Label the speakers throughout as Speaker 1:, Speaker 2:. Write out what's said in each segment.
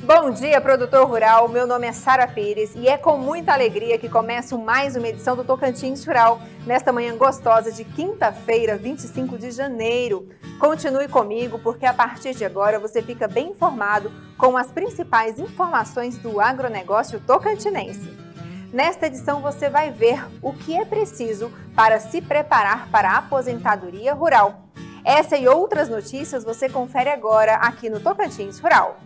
Speaker 1: Bom dia, produtor rural. Meu nome é Sara Pires e é com muita alegria que começo mais uma edição do Tocantins Rural, nesta manhã gostosa de quinta-feira, 25 de janeiro. Continue comigo porque a partir de agora você fica bem informado com as principais informações do agronegócio tocantinense. Nesta edição você vai ver o que é preciso para se preparar para a aposentadoria rural. Essa e outras notícias você confere agora aqui no Tocantins Rural.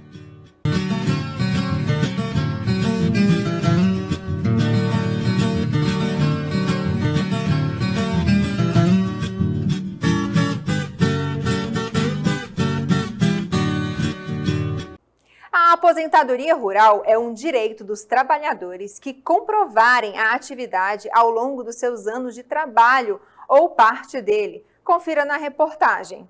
Speaker 1: A aposentadoria rural é um direito dos trabalhadores que comprovarem a atividade ao longo dos seus anos de trabalho ou parte dele. Confira na reportagem.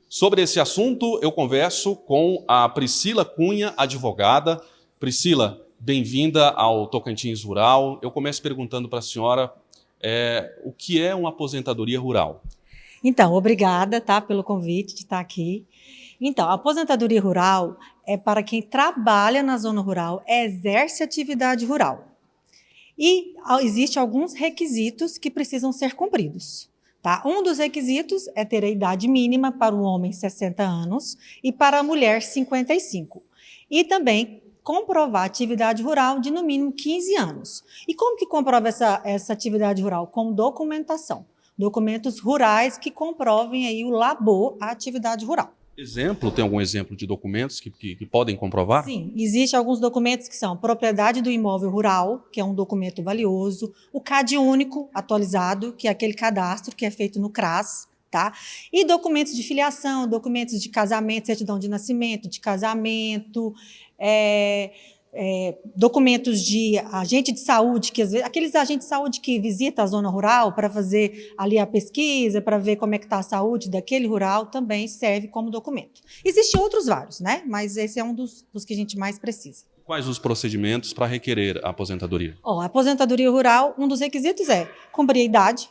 Speaker 2: Sobre esse assunto, eu converso com a Priscila Cunha, advogada. Priscila, bem-vinda ao Tocantins Rural. Eu começo perguntando para a senhora o que é uma aposentadoria rural.
Speaker 3: Então, obrigada, pelo convite de estar aqui. Então, a aposentadoria rural é para quem trabalha na zona rural, exerce atividade rural. E existem alguns requisitos que precisam ser cumpridos. Um dos requisitos é ter a idade mínima para o homem 60 anos e para a mulher 55. E também comprovar atividade rural de no mínimo 15 anos. E como que comprova essa atividade rural? Com documentação. Documentos rurais que comprovem aí o labor, a atividade rural.
Speaker 2: Tem algum exemplo de documentos que podem comprovar?
Speaker 3: Sim, existem alguns documentos que são propriedade do imóvel rural, que é um documento valioso, o CAD único atualizado, que é aquele cadastro que é feito no CRAS, E documentos de filiação, documentos de casamento, certidão de nascimento, de casamento, documentos de agente de saúde, que às vezes, aqueles agentes de saúde que visitam a zona rural para fazer ali a pesquisa, para ver como é que está a saúde daquele rural, também serve como documento. Existem outros vários, Mas esse é um dos que a gente mais precisa.
Speaker 2: Quais os procedimentos para requerer a aposentadoria?
Speaker 3: A aposentadoria rural, um dos requisitos é cumprir a idade,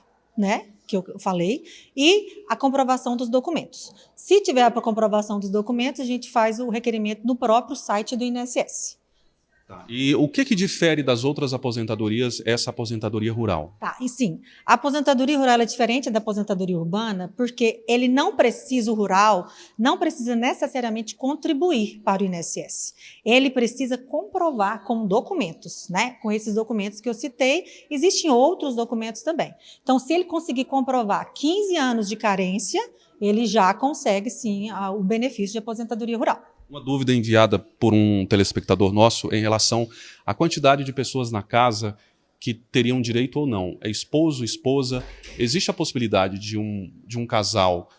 Speaker 3: que eu falei, e a comprovação dos documentos. Se tiver a comprovação dos documentos, a gente faz o requerimento no próprio site do INSS.
Speaker 2: E o que difere das outras aposentadorias, essa aposentadoria rural?
Speaker 3: E sim, a aposentadoria rural é diferente da aposentadoria urbana, porque o rural não precisa necessariamente contribuir para o INSS. Ele precisa comprovar com documentos, Com esses documentos que eu citei, existem outros documentos também. Então, se ele conseguir comprovar 15 anos de carência, ele já consegue, sim, o benefício de aposentadoria rural.
Speaker 2: Uma dúvida enviada por um telespectador nosso em relação à quantidade de pessoas na casa que teriam direito ou não. É esposo, esposa. Existe a possibilidade de um casal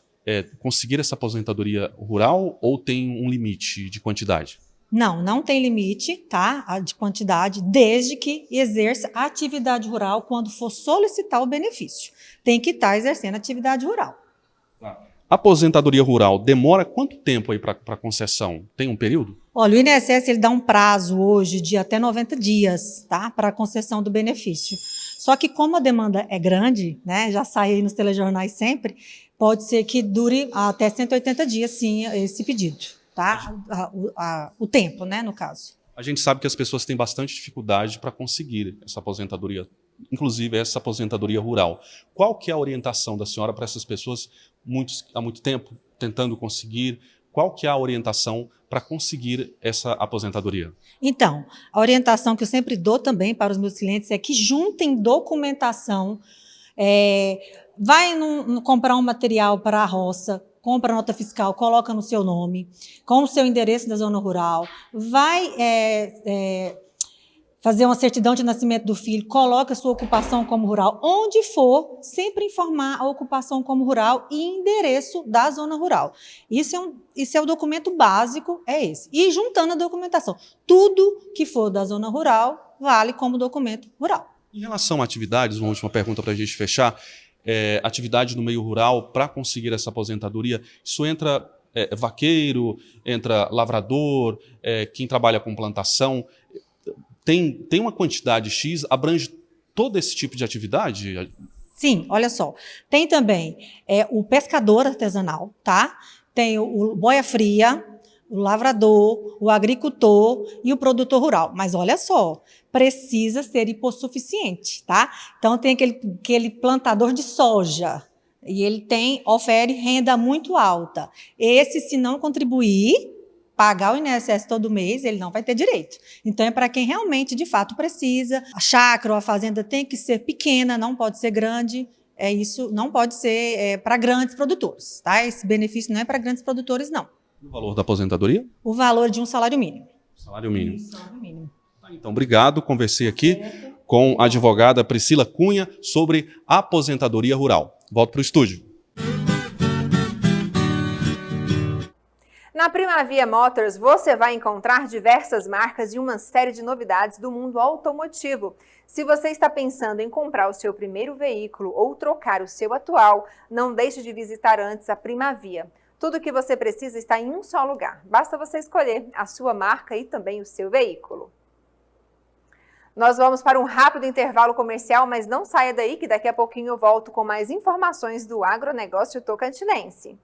Speaker 2: conseguir essa aposentadoria rural ou tem um limite de quantidade?
Speaker 3: Não tem limite, de quantidade, desde que exerça a atividade rural quando for solicitar o benefício. Tem que estar exercendo a atividade rural.
Speaker 2: A aposentadoria rural demora quanto tempo aí para concessão? Tem um período?
Speaker 3: Olha, o INSS ele dá um prazo hoje de até 90 dias, para a concessão do benefício. Só que como a demanda é grande, já sai aí nos telejornais sempre, pode ser que dure até 180 dias, sim, esse pedido, o tempo, no caso.
Speaker 2: A gente sabe que as pessoas têm bastante dificuldade para conseguir essa aposentadoria, inclusive essa aposentadoria rural. Qual que é a orientação da senhora para essas pessoas há muito tempo tentando conseguir? Qual que é a orientação para conseguir essa aposentadoria?
Speaker 3: Então, a orientação que eu sempre dou também para os meus clientes é que juntem documentação, vai comprar um material para a roça, compra a nota fiscal, coloca no seu nome, com o seu endereço da zona rural, vai fazer uma certidão de nascimento do filho, coloca a sua ocupação como rural, onde for, sempre informar a ocupação como rural e endereço da zona rural. Isso é o documento básico, é esse. E juntando a documentação, tudo que for da zona rural vale como documento rural.
Speaker 2: Em relação a atividades, uma última pergunta para a gente fechar, atividade no meio rural para conseguir essa aposentadoria? Isso entra vaqueiro, entra lavrador, quem trabalha com plantação. Tem uma quantidade X, abrange todo esse tipo de atividade?
Speaker 3: Sim, olha só. Tem também o pescador artesanal, tá? Tem o boia fria, o lavrador, o agricultor e o produtor rural. Mas olha só, precisa ser hipossuficiente, tá? Então tem aquele plantador de soja e ele oferece renda muito alta. Esse, se não contribuir, pagar o INSS todo mês, ele não vai ter direito. Então, é para quem realmente, de fato, precisa. A chácara ou a fazenda tem que ser pequena, não pode ser grande. Isso não pode ser para grandes produtores, tá? Esse benefício não é para grandes produtores, não.
Speaker 2: O valor da aposentadoria?
Speaker 3: O valor de um salário mínimo.
Speaker 2: Salário mínimo.
Speaker 3: Salário mínimo.
Speaker 2: Então, obrigado. Conversei aqui com a advogada Priscila Cunha sobre aposentadoria rural. Volto para o estúdio.
Speaker 1: Na Primavia Motors, você vai encontrar diversas marcas e uma série de novidades do mundo automotivo. Se você está pensando em comprar o seu primeiro veículo ou trocar o seu atual, não deixe de visitar antes a Primavia. Tudo o que você precisa está em um só lugar. Basta você escolher a sua marca e também o seu veículo. Nós vamos para um rápido intervalo comercial, mas não saia daí que daqui a pouquinho eu volto com mais informações do agronegócio tocantinense.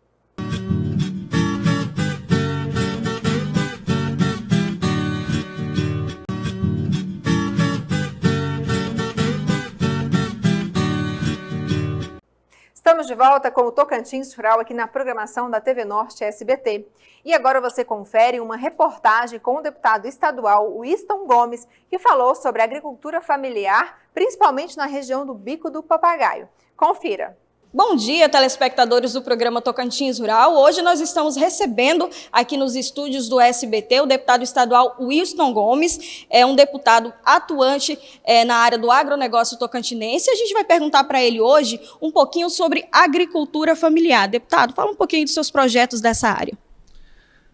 Speaker 1: Estamos de volta com o Tocantins Rural aqui na programação da TV Norte SBT. E agora você confere uma reportagem com o deputado estadual Wyston Gomes, que falou sobre a agricultura familiar, principalmente na região do Bico do Papagaio. Confira.
Speaker 4: Bom dia, telespectadores do programa Tocantins Rural. Hoje nós estamos recebendo aqui nos estúdios do SBT o deputado estadual Wyston Gomes, um deputado atuante na área do agronegócio tocantinense. A gente vai perguntar para ele hoje um pouquinho sobre agricultura familiar. Deputado, fala um pouquinho dos seus projetos dessa área.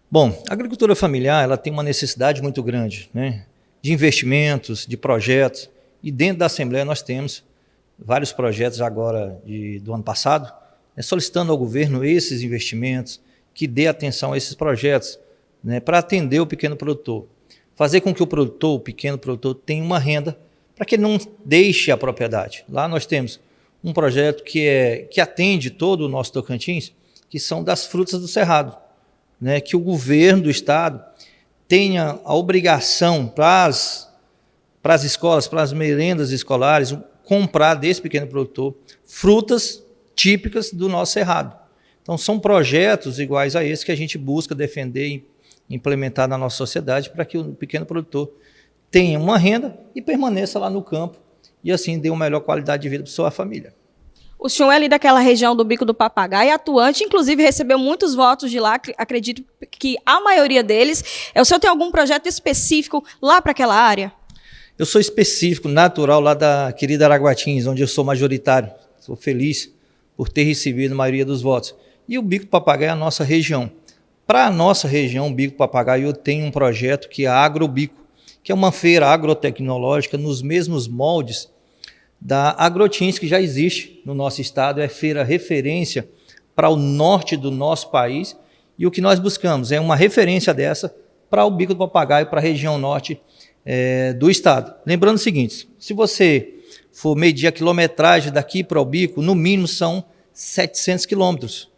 Speaker 5: Bom, a agricultura familiar ela tem uma necessidade muito grande, né, de investimentos, de projetos, e dentro da Assembleia nós temos vários projetos agora do ano passado, solicitando ao governo esses investimentos, que dê atenção a esses projetos, né, para atender o pequeno produtor, fazer com que o pequeno produtor tenha uma renda para que ele não deixe a propriedade. Lá nós temos um projeto que atende todo o nosso Tocantins, que são das frutas do cerrado, né, que o governo do estado tenha a obrigação para as escolas, para as merendas escolares, comprar desse pequeno produtor frutas típicas do nosso cerrado. Então, são projetos iguais a esse que a gente busca defender e implementar na nossa sociedade para que o pequeno produtor tenha uma renda e permaneça lá no campo e assim dê uma melhor qualidade de vida para sua família.
Speaker 4: O senhor é ali daquela região do Bico do Papagaio, atuante, inclusive recebeu muitos votos de lá, acredito que a maioria deles. O senhor tem algum projeto específico lá para aquela área?
Speaker 5: Eu sou específico, natural lá da querida Araguatins, onde eu sou majoritário. Sou feliz por ter recebido a maioria dos votos. E o Bico do Papagaio é a nossa região. Para a nossa região, Bico do Papagaio, eu tenho um projeto que é a Agrobico, que é uma feira agrotecnológica nos mesmos moldes da Agrotins, que já existe no nosso estado. É feira referência para o norte do nosso país. E o que nós buscamos é uma referência dessa para o Bico do Papagaio, para a região norte do estado. Lembrando o seguinte, se você for medir a quilometragem daqui para o Bico, no mínimo são 700 quilômetros.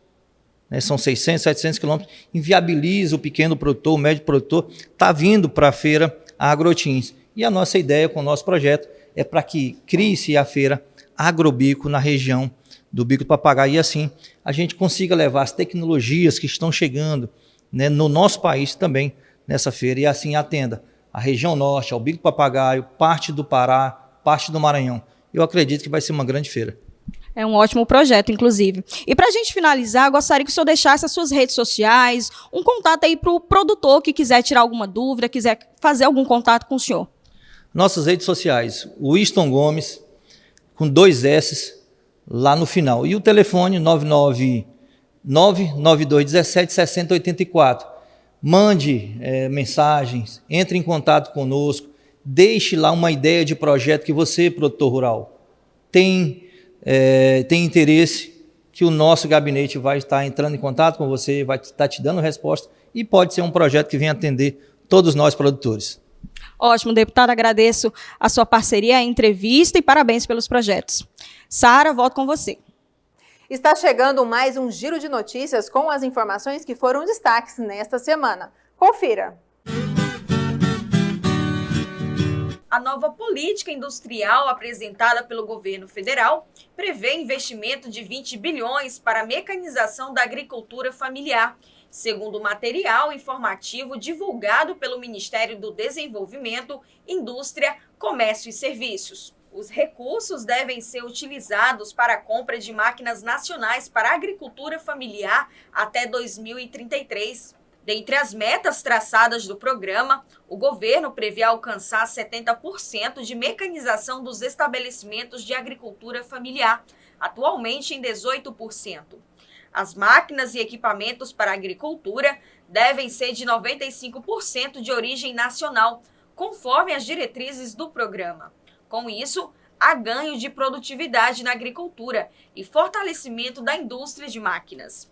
Speaker 5: Né? São 600, 700 quilômetros. Inviabiliza o pequeno produtor, o médio produtor, está vindo para a feira Agrotins. E a nossa ideia com o nosso projeto é para que crie-se a feira Agrobico na região do Bico do Papagaio e assim a gente consiga levar as tecnologias que estão chegando, né, no nosso país também nessa feira e assim atenda a região norte, ao Bico do Papagaio, parte do Pará, parte do Maranhão. Eu acredito que vai ser uma grande feira.
Speaker 4: É um ótimo projeto, inclusive. E para a gente finalizar, eu gostaria que o senhor deixasse as suas redes sociais, um contato aí para o produtor que quiser tirar alguma dúvida, quiser fazer algum contato com o senhor.
Speaker 5: Nossas redes sociais, o Wyston Gomes, com 2 S lá no final. E o telefone 999-9217-6084. Mande mensagens, entre em contato conosco, deixe lá uma ideia de projeto que você, produtor rural, tem tem interesse, que o nosso gabinete vai estar entrando em contato com você, vai estar te dando resposta e pode ser um projeto que venha atender todos nós produtores.
Speaker 4: Ótimo, deputado, agradeço a sua parceria, a entrevista e parabéns pelos projetos. Sara, volto com você.
Speaker 1: Está chegando mais um giro de notícias com as informações que foram destaques nesta semana. Confira!
Speaker 6: A nova política industrial apresentada pelo governo federal prevê investimento de 20 bilhões para a mecanização da agricultura familiar, segundo o material informativo divulgado pelo Ministério do Desenvolvimento, Indústria, Comércio e Serviços. Os recursos devem ser utilizados para a compra de máquinas nacionais para a agricultura familiar até 2033. Dentre as metas traçadas do programa, o governo prevê alcançar 70% de mecanização dos estabelecimentos de agricultura familiar, atualmente em 18%. As máquinas e equipamentos para a agricultura devem ser de 95% de origem nacional, conforme as diretrizes do programa. Com isso, há ganho de produtividade na agricultura e fortalecimento da indústria de máquinas.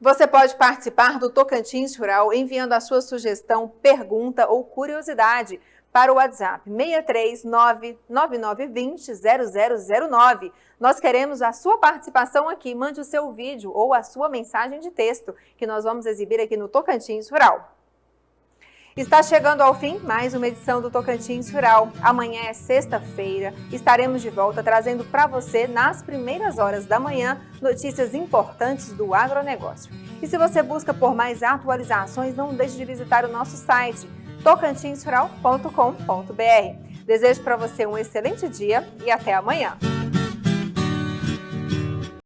Speaker 1: Você pode participar do Tocantins Rural enviando a sua sugestão, pergunta ou curiosidade para o WhatsApp 639-9920-0009. Nós queremos a sua participação aqui. Mande o seu vídeo ou a sua mensagem de texto, que nós vamos exibir aqui no Tocantins Rural. Está chegando ao fim mais uma edição do Tocantins Rural. Amanhã é sexta-feira. Estaremos de volta trazendo para você, nas primeiras horas da manhã, notícias importantes do agronegócio. E se você busca por mais atualizações, não deixe de visitar o nosso site tocantinsrural.com.br. Desejo para você um excelente dia e até amanhã.